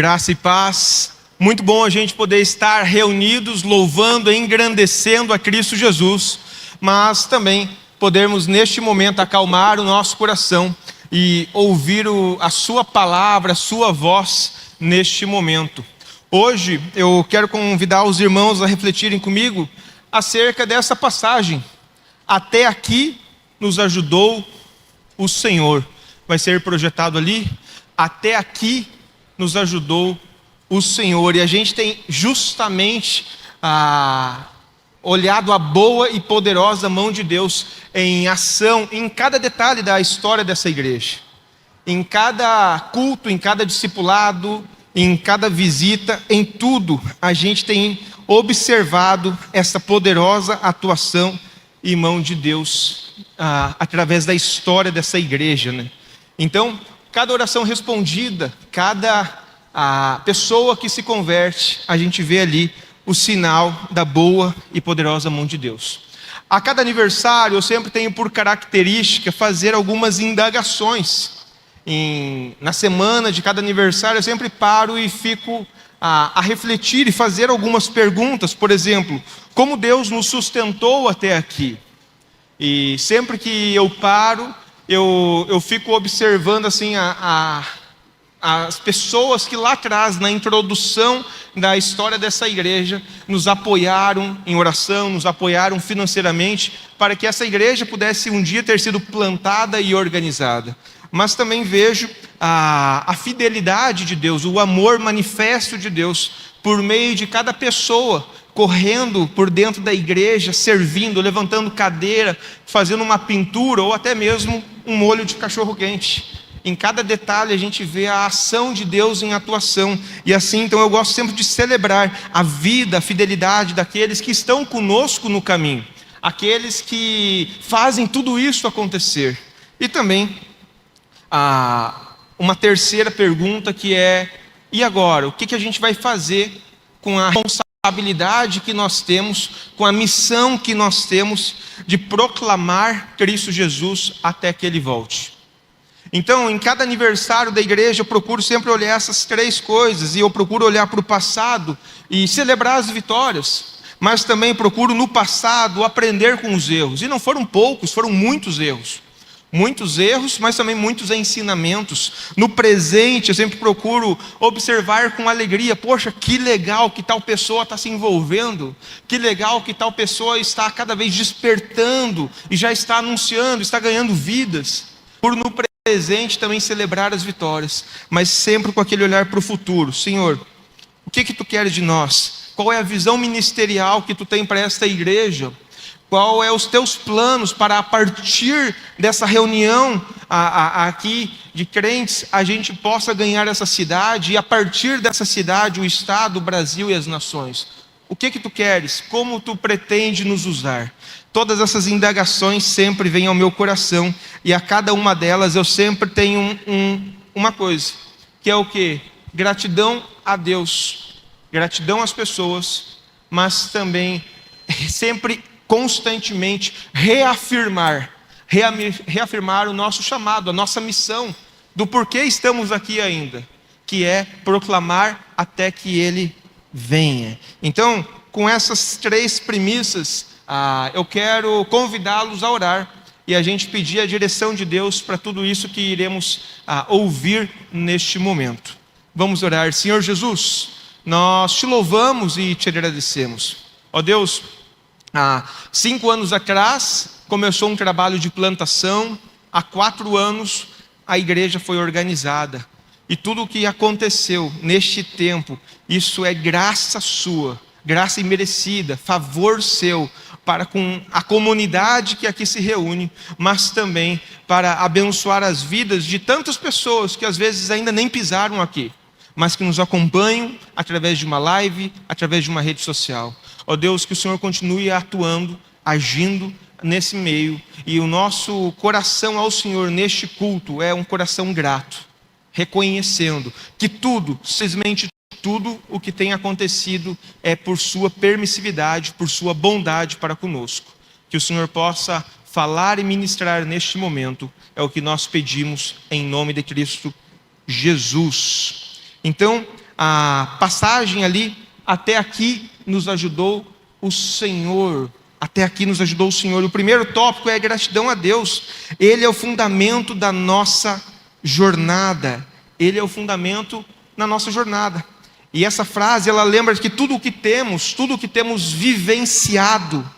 Graça e paz. Muito bom a gente poder estar reunidos, louvando, engrandecendo a Cristo Jesus, mas também podermos neste momento acalmar o nosso coração e ouvir a sua palavra, a sua voz neste momento. Hoje eu quero convidar os irmãos a refletirem comigo acerca dessa passagem. Até aqui nos ajudou o Senhor. Vai ser projetado ali. Até aqui nos ajudou o Senhor. E a gente tem justamente olhado a boa e poderosa mão de Deus em ação, em cada detalhe da história dessa igreja. Em cada culto, em cada discipulado, em cada visita, em tudo, a gente tem observado essa poderosa atuação e mão de Deus através da história dessa igreja, né? Então, cada oração respondida, cada pessoa que se converte, a gente vê ali o sinal da boa e poderosa mão de Deus. A cada aniversário eu sempre tenho por característica fazer algumas indagações. Na semana de cada aniversário eu sempre paro e fico a refletir e fazer algumas perguntas. Por exemplo, como Deus nos sustentou até aqui? E sempre que eu paro, eu fico observando assim as pessoas que lá atrás, na introdução da história dessa igreja, nos apoiaram em oração, nos apoiaram financeiramente, para que essa igreja pudesse um dia ter sido plantada e organizada. Mas também vejo a fidelidade de Deus, o amor manifesto de Deus, por meio de cada pessoa, correndo por dentro da igreja, servindo, levantando cadeira, fazendo uma pintura, ou até mesmo um molho de cachorro-quente. Em cada detalhe a gente vê a ação de Deus em atuação. E assim, então eu gosto sempre de celebrar a vida, a fidelidade daqueles que estão conosco no caminho, aqueles que fazem tudo isso acontecer. E também uma terceira pergunta que é: e agora? O que a gente vai fazer com a responsabilidade que nós temos, com a missão que nós temos de proclamar Cristo Jesus até que Ele volte? Então, em cada aniversário da igreja, eu procuro sempre olhar essas três coisas, e eu procuro olhar para o passado e celebrar as vitórias, mas também procuro no passado aprender com os erros, e não foram poucos, foram muitos erros, mas também muitos ensinamentos. No presente, eu sempre procuro observar com alegria: poxa, que legal que tal pessoa está se envolvendo, que legal que tal pessoa está cada vez despertando, e já está anunciando, está ganhando vidas. Por no presente também celebrar as vitórias, mas sempre com aquele olhar para o futuro. Senhor, o que tu queres de nós? Qual é a visão ministerial que tu tem para esta igreja? Qual é os teus planos para, a partir dessa reunião aqui de crentes, a gente possa ganhar essa cidade, e a partir dessa cidade o estado, o Brasil e as nações? O que tu queres? Como tu pretende nos usar? Todas essas indagações sempre vêm ao meu coração, e a cada uma delas eu sempre tenho uma coisa, que é o quê? Gratidão a Deus, gratidão às pessoas, mas também sempre, constantemente, reafirmar o nosso chamado, a nossa missão, do porquê estamos aqui ainda, que é proclamar até que Ele venha. Então, com essas três premissas, eu quero convidá-los a orar e a gente pedir a direção de Deus para tudo isso que iremos ouvir neste momento. Vamos orar. Senhor Jesus, nós te louvamos e te agradecemos. Ó Deus, 5 anos atrás começou um trabalho de plantação. Há 4 anos a igreja foi organizada. E tudo o que aconteceu neste tempo, isso é graça sua, graça imerecida, favor seu, para com a comunidade que aqui se reúne, mas também para abençoar as vidas de tantas pessoas que às vezes ainda nem pisaram aqui, mas que nos acompanham através de uma live, através de uma rede social. Ó Deus, que o Senhor continue atuando, agindo nesse meio, e o nosso coração ao Senhor neste culto é um coração grato, reconhecendo que simplesmente tudo o que tem acontecido é por sua permissividade, por sua bondade para conosco. Que o Senhor possa falar e ministrar neste momento, é o que nós pedimos em nome de Cristo Jesus. Então, a passagem ali, até aqui nos ajudou o Senhor. Até aqui nos ajudou o Senhor. O primeiro tópico é a gratidão a Deus. Ele é o fundamento da nossa jornada. Ele é o fundamento na nossa jornada. E essa frase, ela lembra que tudo o que temos vivenciado,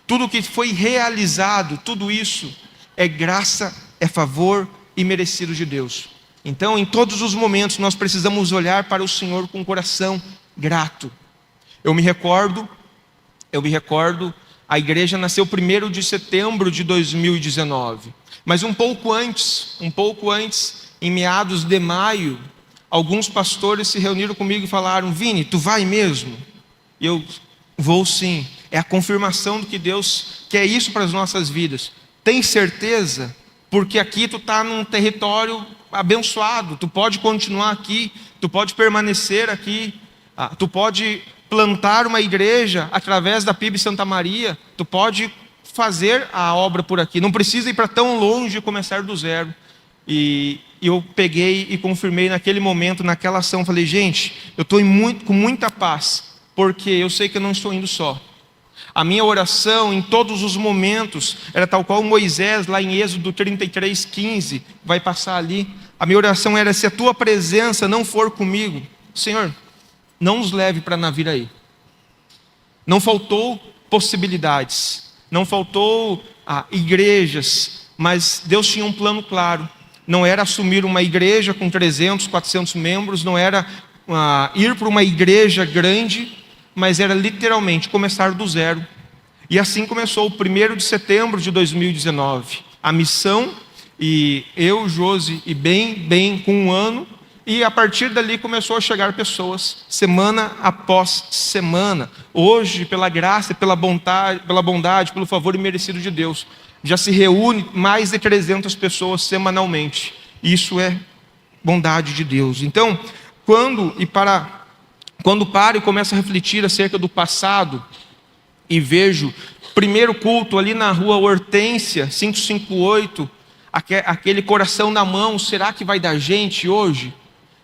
tudo o que foi realizado, tudo isso é graça, é favor e merecido de Deus. Então, em todos os momentos, nós precisamos olhar para o Senhor com o coração grato. Eu me recordo, a igreja nasceu 1º de setembro de 2019. Mas um pouco antes, em meados de maio, alguns pastores se reuniram comigo e falaram: Vini, tu vai mesmo? E eu: vou sim. É a confirmação do que Deus quer isso para as nossas vidas. Tem certeza? Porque aqui tu está num território abençoado. Tu pode continuar aqui, tu pode permanecer aqui, tu pode plantar uma igreja através da PIB Santa Maria, tu pode fazer a obra por aqui. Não precisa ir para tão longe e começar do zero. E eu peguei e confirmei naquele momento, naquela ação. Falei: gente, eu estou com muita paz, porque eu sei que eu não estou indo só. A minha oração em todos os momentos era tal qual Moisés, lá em Êxodo 33:15, vai passar ali. A minha oração era: se a tua presença não for comigo, Senhor, não nos leve para Naviraí. Não faltou possibilidades, não faltou igrejas, mas Deus tinha um plano claro. Não era assumir uma igreja com 300, 400 membros, não era ir para uma igreja grande, mas era literalmente começar do zero. E assim começou o 1º de setembro de 2019. A missão, e eu, Josi e bem com um ano, e a partir dali começou a chegar pessoas, semana após semana. Hoje, pela graça, pela bondade, pelo favor imerecido de Deus, já se reúne mais de 300 pessoas semanalmente. Isso é bondade de Deus. Então, quando paro e começo a refletir acerca do passado, e vejo primeiro culto ali na rua Hortência, 558, aquele coração na mão, será que vai dar gente hoje?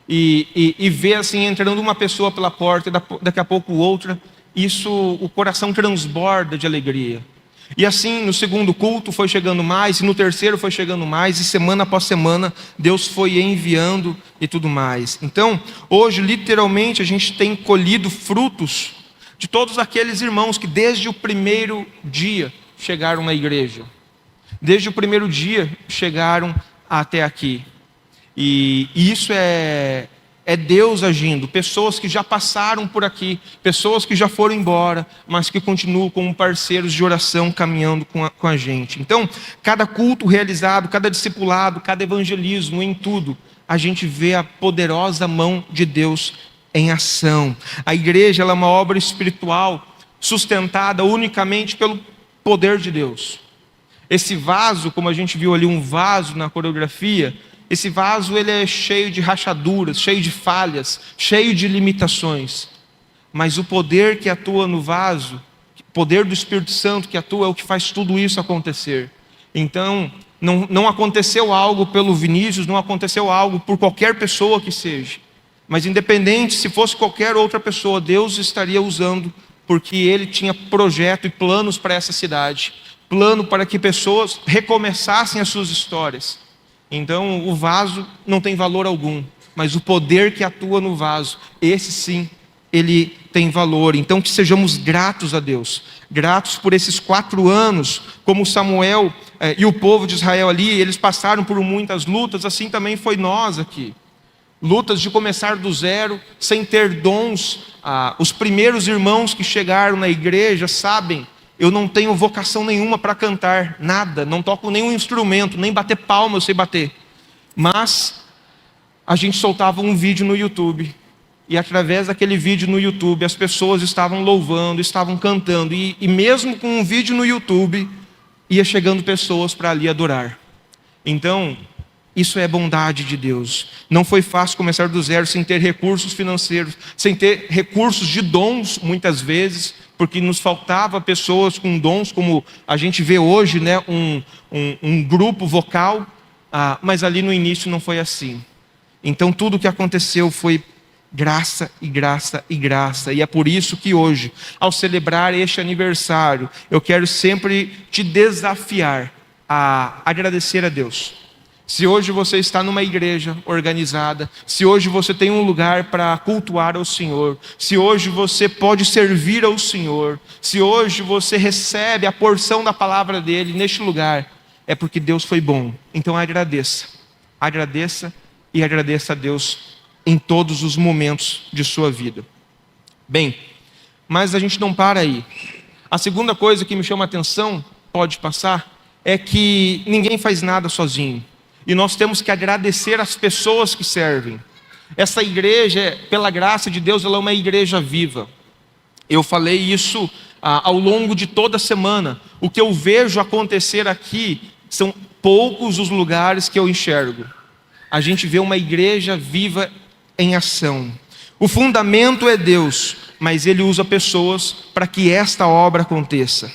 E ver assim, entrando uma pessoa pela porta, daqui a pouco outra, isso, o coração transborda de alegria. E assim, no segundo culto foi chegando mais, e no terceiro foi chegando mais, e semana após semana, Deus foi enviando e tudo mais. Então, hoje, literalmente, a gente tem colhido frutos de todos aqueles irmãos que desde o primeiro dia chegaram na igreja. Desde o primeiro dia chegaram até aqui. E isso é Deus agindo. Pessoas que já passaram por aqui, pessoas que já foram embora, mas que continuam como parceiros de oração, caminhando com a gente. Então, cada culto realizado, cada discipulado, cada evangelismo, em tudo, a gente vê a poderosa mão de Deus em ação. A igreja, ela é uma obra espiritual sustentada unicamente pelo poder de Deus. Esse vaso, como a gente viu ali um vaso na coreografia, esse vaso ele é cheio de rachaduras, cheio de falhas, cheio de limitações. Mas o poder que atua no vaso, o poder do Espírito Santo que atua, é o que faz tudo isso acontecer. Então, não aconteceu algo pelo Vinícius, não aconteceu algo por qualquer pessoa que seja. Mas independente, se fosse qualquer outra pessoa, Deus estaria usando, porque Ele tinha projeto e planos para essa cidade. Plano para que pessoas recomeçassem as suas histórias. Então o vaso não tem valor algum, mas o poder que atua no vaso, esse sim, ele tem valor. Então que sejamos gratos a Deus, gratos por esses 4 anos, como Samuel e o povo de Israel ali, eles passaram por muitas lutas, assim também foi nós aqui. Lutas de começar do zero, sem ter dons. Os primeiros irmãos que chegaram na igreja sabem, eu não tenho vocação nenhuma para cantar, nada, não toco nenhum instrumento, nem bater palma eu sei bater. Mas a gente soltava um vídeo no YouTube, e através daquele vídeo no YouTube, as pessoas estavam louvando, estavam cantando, e mesmo com um vídeo no YouTube, ia chegando pessoas para ali adorar. Então, isso é bondade de Deus. Não foi fácil começar do zero sem ter recursos financeiros, sem ter recursos de dons, muitas vezes, porque nos faltava pessoas com dons, como a gente vê hoje, né, um grupo vocal, mas ali no início não foi assim. Então tudo o que aconteceu foi Graça e graça e graça. E é por isso que hoje, ao celebrar este aniversário, eu quero sempre te desafiar a agradecer a Deus. Se hoje você está numa igreja organizada, se hoje você tem um lugar para cultuar ao Senhor, se hoje você pode servir ao Senhor, se hoje você recebe a porção da palavra dele neste lugar, é porque Deus foi bom. Então agradeça e agradeça a Deus em todos os momentos de sua vida. Bem, mas a gente não para aí. A segunda coisa que me chama a atenção, pode passar, é que ninguém faz nada sozinho. E nós temos que agradecer as pessoas que servem. Essa igreja, pela graça de Deus, ela é uma igreja viva. Eu falei isso ao longo de toda a semana. O que eu vejo acontecer aqui são poucos os lugares que eu enxergo. A gente vê uma igreja viva em ação. O fundamento é Deus, mas Ele usa pessoas para que esta obra aconteça.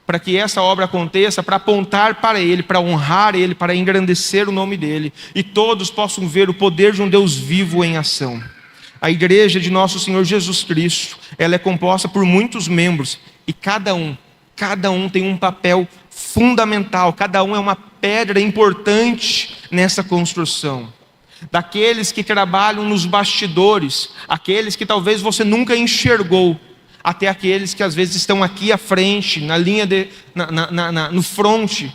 Para que essa obra aconteça, para apontar para Ele, para honrar Ele, para engrandecer o nome dEle, e todos possam ver o poder de um Deus vivo em ação. A igreja de nosso Senhor Jesus Cristo, ela é composta por muitos membros, e cada um tem um papel fundamental, cada um é uma pedra importante nessa construção. Daqueles que trabalham nos bastidores, aqueles que talvez você nunca enxergou, até aqueles que às vezes estão aqui à frente, na linha no fronte,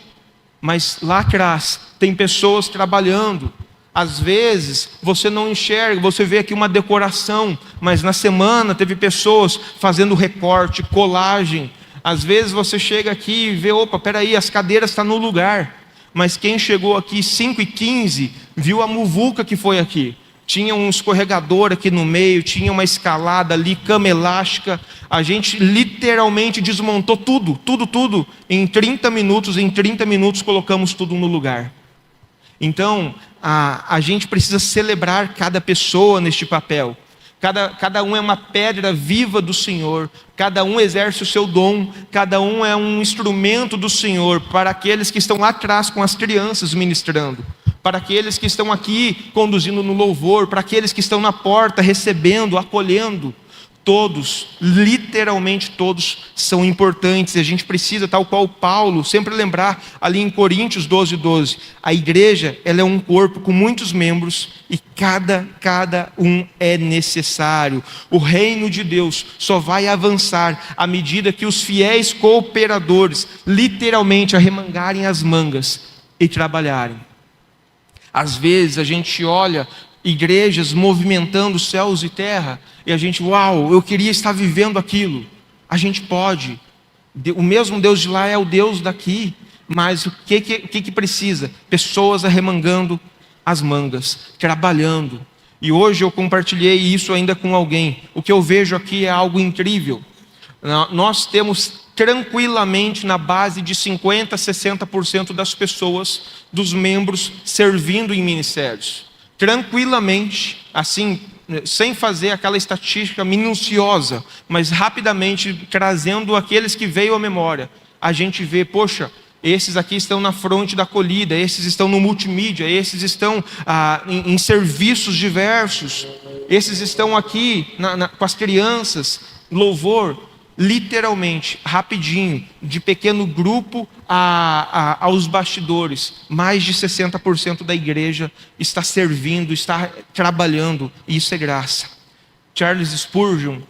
mas lá atrás tem pessoas trabalhando. Às vezes você não enxerga, você vê aqui uma decoração, mas na semana teve pessoas fazendo recorte, colagem. Às vezes você chega aqui e vê, opa, peraí, as cadeiras estão no lugar. Mas quem chegou aqui 5h15 viu a muvuca que foi aqui. Tinha um escorregador aqui no meio, tinha uma escalada ali, cama elástica. A gente literalmente desmontou tudo. Em 30 minutos. Em 30 minutos colocamos tudo no lugar. Então, a gente precisa celebrar cada pessoa neste papel. Cada um é uma pedra viva do Senhor. Cada um exerce o seu dom. Cada um é um instrumento do Senhor para aqueles que estão lá atrás com as crianças ministrando, para aqueles que estão aqui conduzindo no louvor, para aqueles que estão na porta recebendo, acolhendo. Todos, literalmente todos, são importantes. E a gente precisa, tal qual Paulo, sempre lembrar ali em Coríntios 12:12. A igreja, ela é um corpo com muitos membros e cada um é necessário. O reino de Deus só vai avançar à medida que os fiéis cooperadores literalmente arremangarem as mangas e trabalharem. Às vezes a gente olha igrejas movimentando céus e terra, e a gente, uau, eu queria estar vivendo aquilo. A gente pode. O mesmo Deus de lá é o Deus daqui, mas o que precisa? Pessoas arremangando as mangas, trabalhando. E hoje eu compartilhei isso ainda com alguém. O que eu vejo aqui é algo incrível. Nós temos tranquilamente na base de 50% a 60% das pessoas, dos membros, servindo em ministérios. Tranquilamente, assim, sem fazer aquela estatística minuciosa, mas rapidamente trazendo aqueles que veio à memória. A gente vê, poxa, esses aqui estão na fronte da acolhida, esses estão no multimídia, esses estão em serviços diversos, esses estão aqui com as crianças, louvor. Literalmente, rapidinho, de pequeno grupo aos bastidores, mais de 60% da igreja está servindo, está trabalhando, e isso é graça. Charles Spurgeon,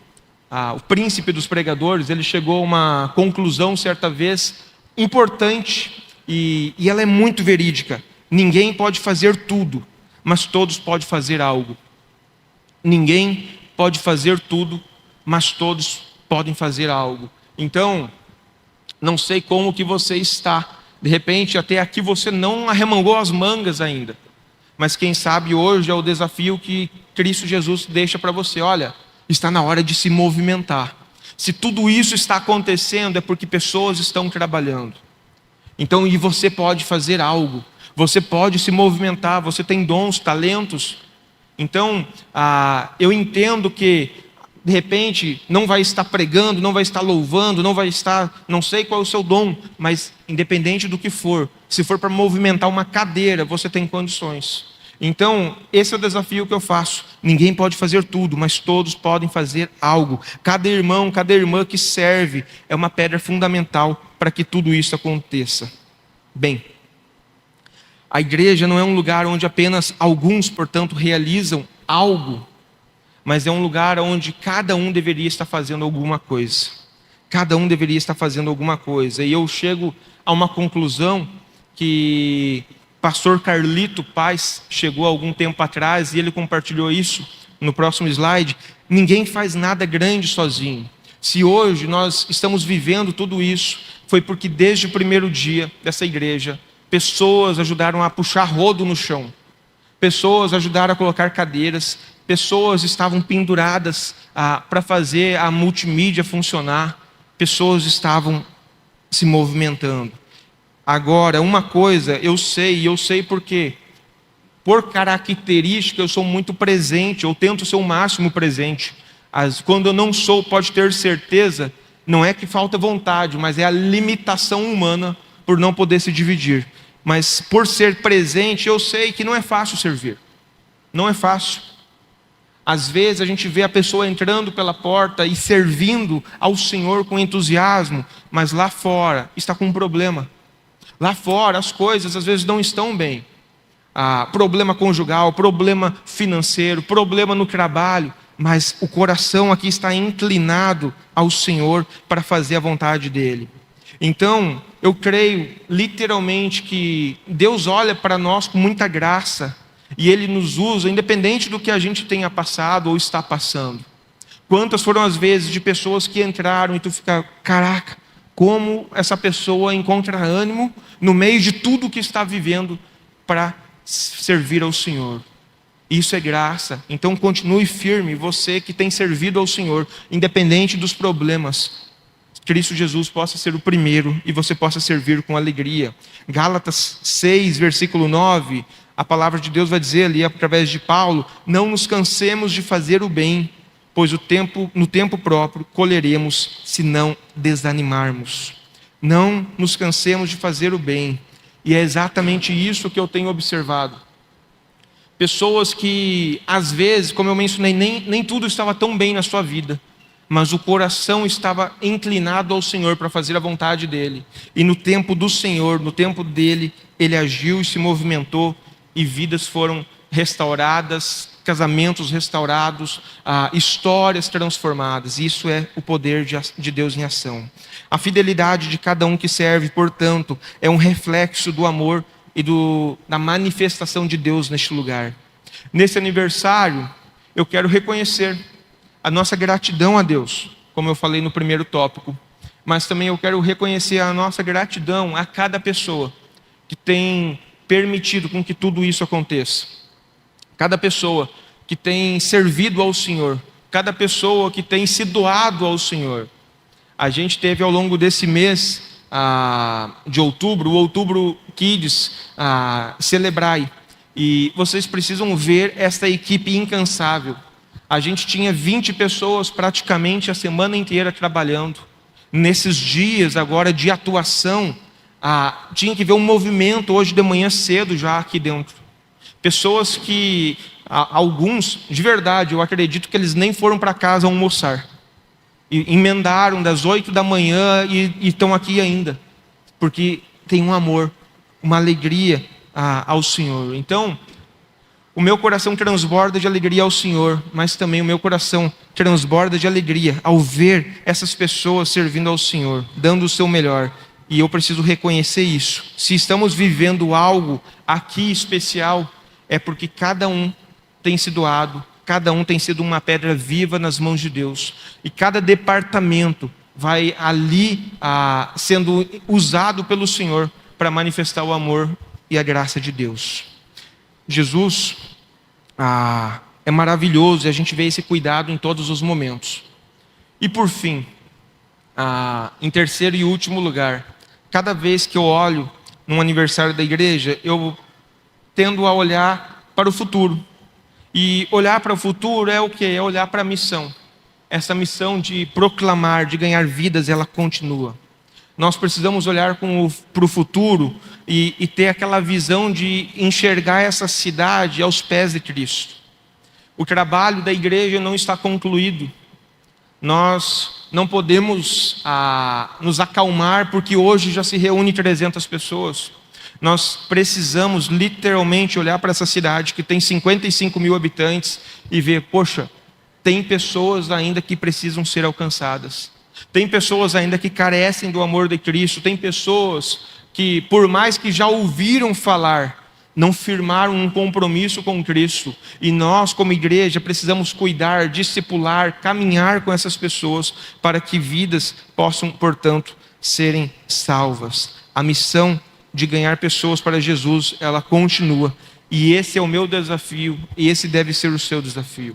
o príncipe dos pregadores, ele chegou a uma conclusão certa vez importante, e ela é muito verídica. Ninguém pode fazer tudo, mas todos podem fazer algo. Ninguém pode fazer tudo, mas todos podem fazer algo. Então, não sei como que você está. De repente, até aqui você não arremangou as mangas ainda. Mas quem sabe hoje é o desafio que Cristo Jesus deixa para você. Olha, está na hora de se movimentar. Se tudo isso está acontecendo, é porque pessoas estão trabalhando. Então, e você pode fazer algo. Você pode se movimentar, você tem dons, talentos. Então, eu entendo que de repente, não vai estar pregando, não vai estar louvando, não vai estar, não sei qual é o seu dom, mas independente do que for, se for para movimentar uma cadeira, você tem condições. Então, esse é o desafio que eu faço. Ninguém pode fazer tudo, mas todos podem fazer algo. Cada irmão, cada irmã que serve é uma pedra fundamental para que tudo isso aconteça. Bem, a igreja não é um lugar onde apenas alguns, portanto, realizam algo, mas é um lugar onde cada um deveria estar fazendo alguma coisa. Cada um deveria estar fazendo alguma coisa. E eu chego a uma conclusão que pastor Carlito Paz chegou há algum tempo atrás, e ele compartilhou isso no próximo slide. Ninguém faz nada grande sozinho. Se hoje nós estamos vivendo tudo isso, foi porque desde o primeiro dia dessa igreja, pessoas ajudaram a puxar rodo no chão, pessoas ajudaram a colocar cadeiras, pessoas estavam penduradas para fazer a multimídia funcionar, pessoas estavam se movimentando. Agora, uma coisa eu sei porque, por característica, eu sou muito presente, eu tento ser o máximo presente. Quando eu não sou, pode ter certeza, não é que falta vontade, mas é a limitação humana por não poder se dividir. Mas por ser presente, eu sei que não é fácil servir. Não é fácil. Às vezes a gente vê a pessoa entrando pela porta e servindo ao Senhor com entusiasmo, mas lá fora está com um problema. Lá fora as coisas às vezes não estão bem. Problema conjugal, problema financeiro, problema no trabalho, mas o coração aqui está inclinado ao Senhor para fazer a vontade dEle. Então, eu creio literalmente que Deus olha para nós com muita graça e Ele nos usa, independente do que a gente tenha passado ou está passando. Quantas foram as vezes de pessoas que entraram e tu fica, caraca, como essa pessoa encontra ânimo no meio de tudo que está vivendo para servir ao Senhor. Isso é graça. Então continue firme, você que tem servido ao Senhor, independente dos problemas. Cristo Jesus possa ser o primeiro e você possa servir com alegria. Gálatas 6, versículo 9, a palavra de Deus vai dizer ali através de Paulo: não nos cansemos de fazer o bem, pois no tempo próprio colheremos se não desanimarmos. Não nos cansemos de fazer o bem. E é exatamente isso que eu tenho observado. Pessoas que, às vezes, como eu mencionei, nem tudo estava tão bem na sua vida, mas o coração estava inclinado ao Senhor para fazer a vontade dEle. E no tempo do Senhor, no tempo dEle, Ele agiu e se movimentou, e vidas foram restauradas, casamentos restaurados, histórias transformadas. Isso é o poder de Deus em ação. A fidelidade de cada um que serve, portanto, é um reflexo do amor e da manifestação de Deus neste lugar. Nesse aniversário, eu quero reconhecer a nossa gratidão a Deus, como eu falei no primeiro tópico, mas também eu quero reconhecer a nossa gratidão a cada pessoa que tem permitido com que tudo isso aconteça. Cada pessoa que tem servido ao Senhor, cada pessoa que tem se doado ao Senhor. A gente teve ao longo desse mês de outubro, o Outubro Kids, Celebrai, e vocês precisam ver esta equipe incansável. A gente tinha 20 pessoas praticamente a semana inteira trabalhando. Nesses dias agora de atuação, tinha que ver um movimento hoje de manhã cedo já aqui dentro. Pessoas que, alguns, de verdade, eu acredito que eles nem foram para casa almoçar. E emendaram das 8 da manhã e estão aqui ainda. Porque tem um amor, uma alegria ao Senhor. Então, o meu coração transborda de alegria ao Senhor, mas também o meu coração transborda de alegria ao ver essas pessoas servindo ao Senhor, dando o seu melhor. E eu preciso reconhecer isso. Se estamos vivendo algo aqui especial, é porque cada um tem se doado, cada um tem sido uma pedra viva nas mãos de Deus. E cada departamento vai ali sendo usado pelo Senhor para manifestar o amor e a graça de Deus. Jesus é maravilhoso e a gente vê esse cuidado em todos os momentos. E por fim, em terceiro e último lugar, cada vez que eu olho num aniversário da igreja, eu tendo a olhar para o futuro. E olhar para o futuro é o quê? É olhar para a missão. Essa missão de proclamar, de ganhar vidas, ela continua. Nós precisamos olhar para o futuro e ter aquela visão de enxergar essa cidade aos pés de Cristo. O trabalho da igreja não está concluído. Nós não podemos nos acalmar porque hoje já se reúne 300 pessoas. Nós precisamos literalmente olhar para essa cidade que tem 55 mil habitantes e ver, poxa, tem pessoas ainda que precisam ser alcançadas. Tem pessoas ainda que carecem do amor de Cristo. Tem pessoas que, por mais que já ouviram falar, não firmaram um compromisso com Cristo. E nós, como igreja, precisamos cuidar, discipular, caminhar com essas pessoas para que vidas possam, portanto, serem salvas. A missão de ganhar pessoas para Jesus, ela continua. E esse é o meu desafio, e esse deve ser o seu desafio.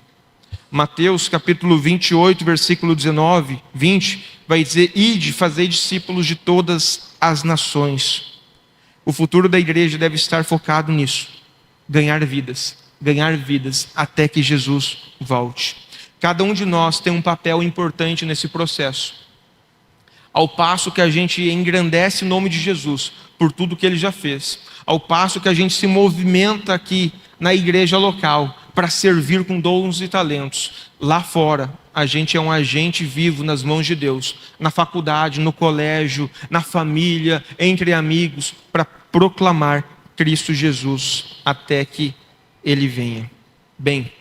Mateus capítulo 28, versículo 19, 20, vai dizer: ide, fazei discípulos de todas as nações. O futuro da igreja deve estar focado nisso. Ganhar vidas até que Jesus volte. Cada um de nós tem um papel importante nesse processo. Ao passo que a gente engrandece o nome de Jesus por tudo que Ele já fez, ao passo que a gente se movimenta aqui na igreja local para servir com dons e talentos, lá fora a gente é um agente vivo nas mãos de Deus, na faculdade, no colégio, na família, entre amigos, para proclamar Cristo Jesus até que Ele venha. Bem,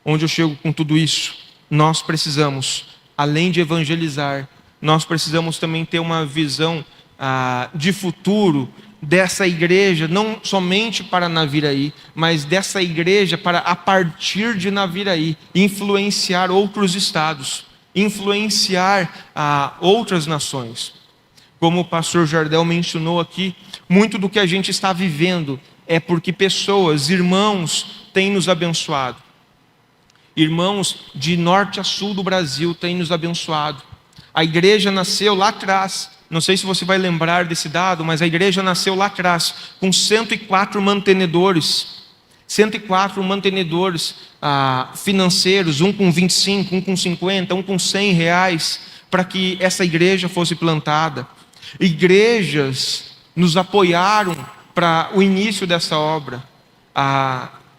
onde eu chego com tudo isso? Nós precisamos, além de evangelizar, nós precisamos também ter uma visão de futuro dessa igreja, não somente para Naviraí, mas dessa igreja para, a partir de Naviraí, influenciar outros estados, influenciar outras nações. Como o pastor Jardel mencionou aqui, muito do que a gente está vivendo é porque pessoas, irmãos, têm nos abençoado. Irmãos de norte a sul do Brasil têm nos abençoado. A igreja nasceu lá atrás, não sei se você vai lembrar desse dado, mas a igreja nasceu lá atrás, com 104 mantenedores. 104 mantenedores financeiros, um com 25, um com 50, um com 100 reais, para que essa igreja fosse plantada. Igrejas nos apoiaram para o início dessa obra.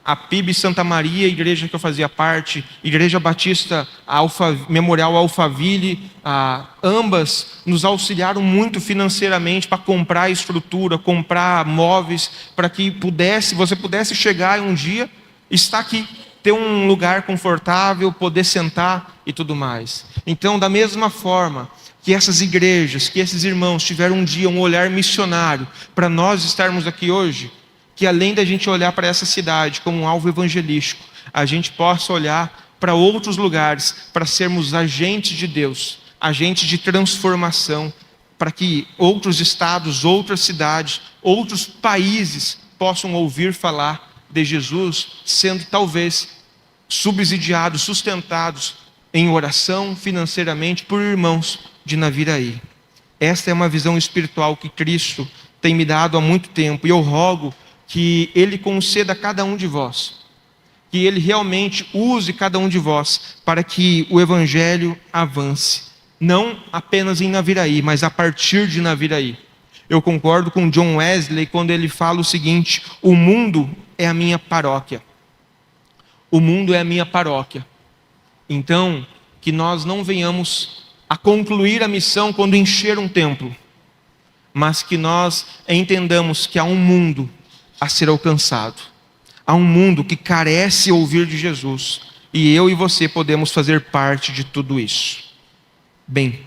A PIB Santa Maria, igreja que eu fazia parte, Igreja Batista Memorial Alphaville, ambas nos auxiliaram muito financeiramente para comprar estrutura, comprar móveis, para que você pudesse chegar um dia, estar aqui, ter um lugar confortável, poder sentar e tudo mais. Então, da mesma forma que essas igrejas, que esses irmãos tiveram um dia um olhar missionário para nós estarmos aqui hoje, que além da gente olhar para essa cidade como um alvo evangelístico, a gente possa olhar para outros lugares, para sermos agentes de Deus, agentes de transformação, para que outros estados, outras cidades, outros países possam ouvir falar de Jesus, sendo talvez subsidiados, sustentados em oração financeiramente por irmãos de Naviraí. Esta é uma visão espiritual que Cristo tem me dado há muito tempo, e eu rogo que Ele conceda a cada um de vós, que Ele realmente use cada um de vós, para que o Evangelho avance, não apenas em Naviraí, mas a partir de Naviraí. Eu concordo com John Wesley quando ele fala o seguinte: o mundo é a minha paróquia. O mundo é a minha paróquia. Então, que nós não venhamos a concluir a missão quando encher um templo, mas que nós entendamos que há um mundo a ser alcançado. Há um mundo que carece ouvir de Jesus, e eu e você podemos fazer parte de tudo isso. Bem,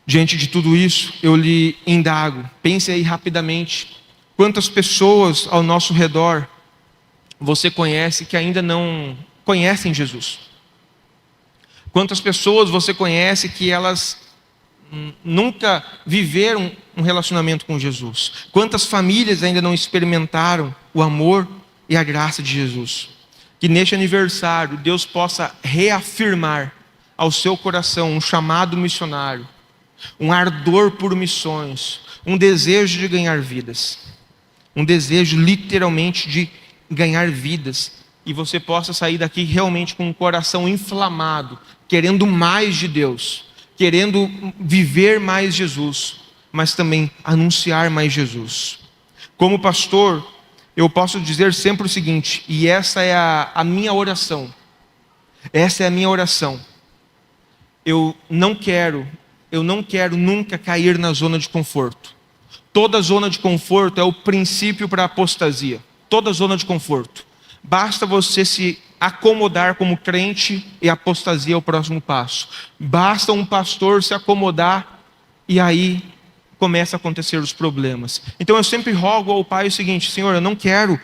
diante de tudo isso, eu lhe indago, pense aí rapidamente, quantas pessoas ao nosso redor você conhece que ainda não conhecem Jesus? Quantas pessoas você conhece que elas nunca viveram um relacionamento com Jesus? Quantas famílias ainda não experimentaram o amor e a graça de Jesus? Que neste aniversário Deus possa reafirmar ao seu coração um chamado missionário, um ardor por missões, um desejo de ganhar vidas, um desejo literalmente de ganhar vidas, e você possa sair daqui realmente com um coração inflamado, querendo mais de Deus, querendo viver mais Jesus, mas também anunciar mais Jesus. Como pastor, eu posso dizer sempre o seguinte, e essa é a minha oração. Essa é a minha oração. Eu não quero nunca cair na zona de conforto. Toda zona de conforto é o princípio para a apostasia. Toda zona de conforto. Basta você se acomodar como crente e a apostasia é o próximo passo. Basta um pastor se acomodar e aí começa a acontecer os problemas. Então eu sempre rogo ao Pai o seguinte: Senhor, eu não quero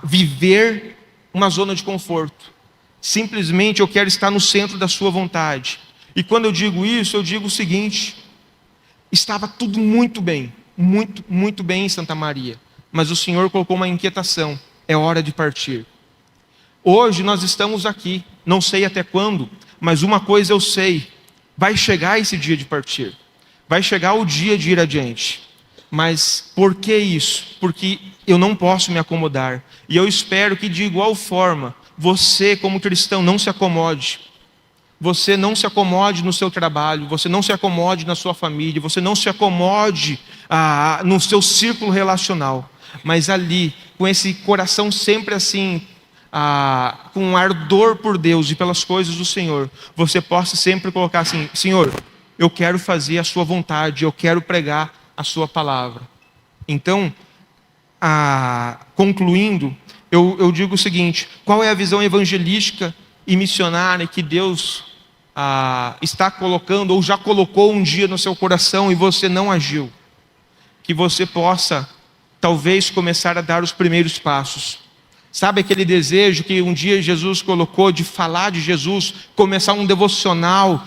viver uma zona de conforto. Simplesmente eu quero estar no centro da sua vontade. E quando eu digo isso, eu digo o seguinte: estava tudo muito bem, muito bem em Santa Maria, mas o Senhor colocou uma inquietação: é hora de partir. Hoje nós estamos aqui, não sei até quando, mas uma coisa eu sei: vai chegar esse dia de partir, vai chegar o dia de ir adiante. Mas por que isso? Porque eu não posso me acomodar, e eu espero que de igual forma, você como cristão não se acomode. Você não se acomode no seu trabalho, você não se acomode na sua família, você não se acomode no seu círculo relacional, mas ali, com esse coração sempre assim, com um ardor por Deus e pelas coisas do Senhor, você possa sempre colocar assim: Senhor, eu quero fazer a sua vontade, eu quero pregar a sua palavra. Então, concluindo, eu digo o seguinte: qual é a visão evangelística e missionária que Deus está colocando ou já colocou um dia no seu coração e você não agiu? Que você possa talvez começar a dar os primeiros passos. Sabe aquele desejo que um dia Jesus colocou de falar de Jesus, começar um devocional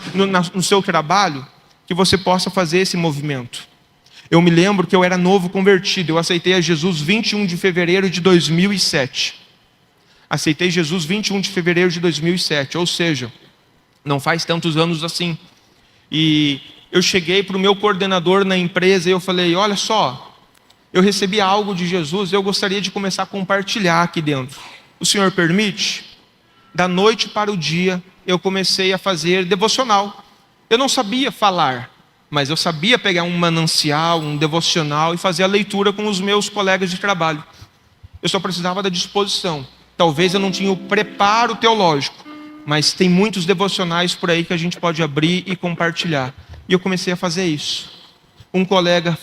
no seu trabalho? Que você possa fazer esse movimento. Eu me lembro que eu era novo convertido, eu aceitei a Jesus 21 de fevereiro de 2007. Aceitei Jesus 21 de fevereiro de 2007, ou seja, não faz tantos anos assim. E eu cheguei para o meu coordenador na empresa e eu falei: olha só, eu recebi algo de Jesus, eu gostaria de começar a compartilhar aqui dentro. O senhor permite? Da noite para o dia, eu comecei a fazer devocional. Eu não sabia falar, mas eu sabia pegar um manancial, um devocional e fazer a leitura com os meus colegas de trabalho. Eu só precisava da disposição. Talvez eu não tinha o preparo teológico, mas tem muitos devocionais por aí que a gente pode abrir e compartilhar. E eu comecei a fazer isso. Um colega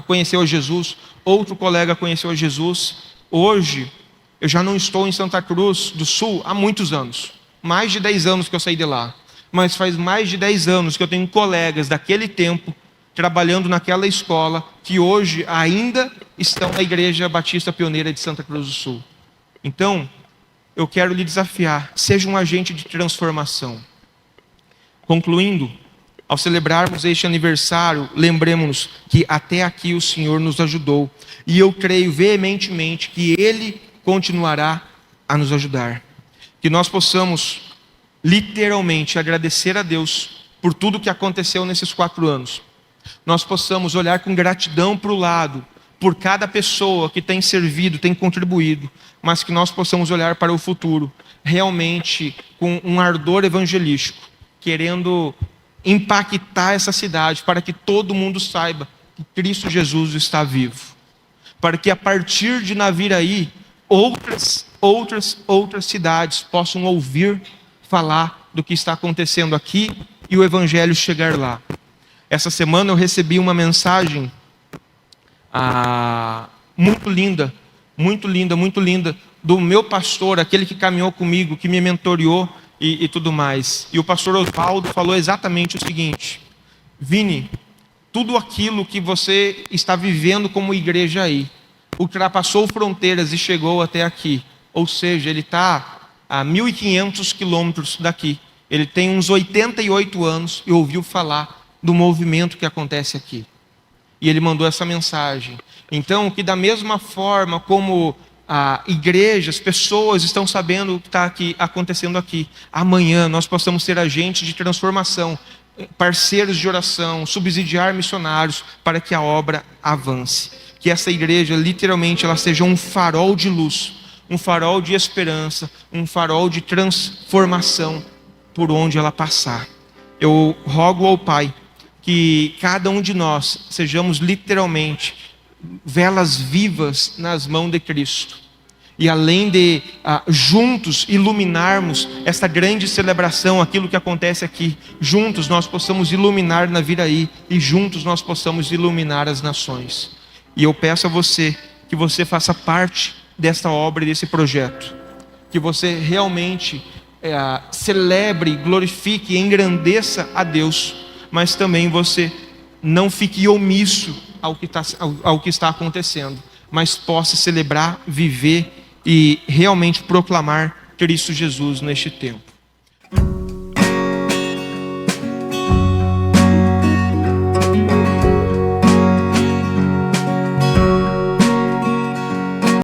conheceu a Jesus, outro colega conheceu a Jesus. Hoje, eu já não estou em Santa Cruz do Sul há muitos anos. Mais de 10 anos que eu saí de lá. Mas faz mais de 10 anos que eu tenho colegas daquele tempo, trabalhando naquela escola, que hoje ainda estão na Igreja Batista Pioneira de Santa Cruz do Sul. Então, eu quero lhe desafiar: seja um agente de transformação. Concluindo, ao celebrarmos este aniversário, lembremos-nos que até aqui o Senhor nos ajudou, e eu creio veementemente que Ele continuará a nos ajudar. Que nós possamos literalmente agradecer a Deus por tudo que aconteceu nesses 4 anos. Nós possamos olhar com gratidão para o lado, por cada pessoa que tem servido, tem contribuído, mas que nós possamos olhar para o futuro, realmente com um ardor evangelístico, querendo impactar essa cidade, para que todo mundo saiba que Cristo Jesus está vivo, para que a partir de Naviraí, outras cidades possam ouvir falar do que está acontecendo aqui e o evangelho chegar lá. Essa semana eu recebi uma mensagem muito linda, do meu pastor, aquele que caminhou comigo, que me mentoreou e tudo mais. E o pastor Osvaldo falou exatamente o seguinte: Vini, tudo aquilo que você está vivendo como igreja aí, ultrapassou fronteiras e chegou até aqui. Ou seja, ele está a 1.500 quilômetros daqui. Ele tem uns 88 anos e ouviu falar do movimento que acontece aqui. E ele mandou essa mensagem. Então, que da mesma forma como a igreja, as pessoas estão sabendo o que está aqui, acontecendo aqui, amanhã nós possamos ser agentes de transformação, parceiros de oração, subsidiar missionários para que a obra avance. Que essa igreja, literalmente, ela seja um farol de luz, um farol de esperança, um farol de transformação por onde ela passar. Eu rogo ao Pai que cada um de nós sejamos literalmente velas vivas nas mãos de Cristo. E além de juntos iluminarmos esta grande celebração, aquilo que acontece aqui, juntos nós possamos iluminar na Viraí, e juntos nós possamos iluminar as nações. E eu peço a você que você faça parte desta obra e desse projeto, que você realmente celebre, glorifique e engrandeça a Deus, mas também você não fique omisso ao que está acontecendo, mas possa celebrar, viver e realmente proclamar Cristo Jesus neste tempo.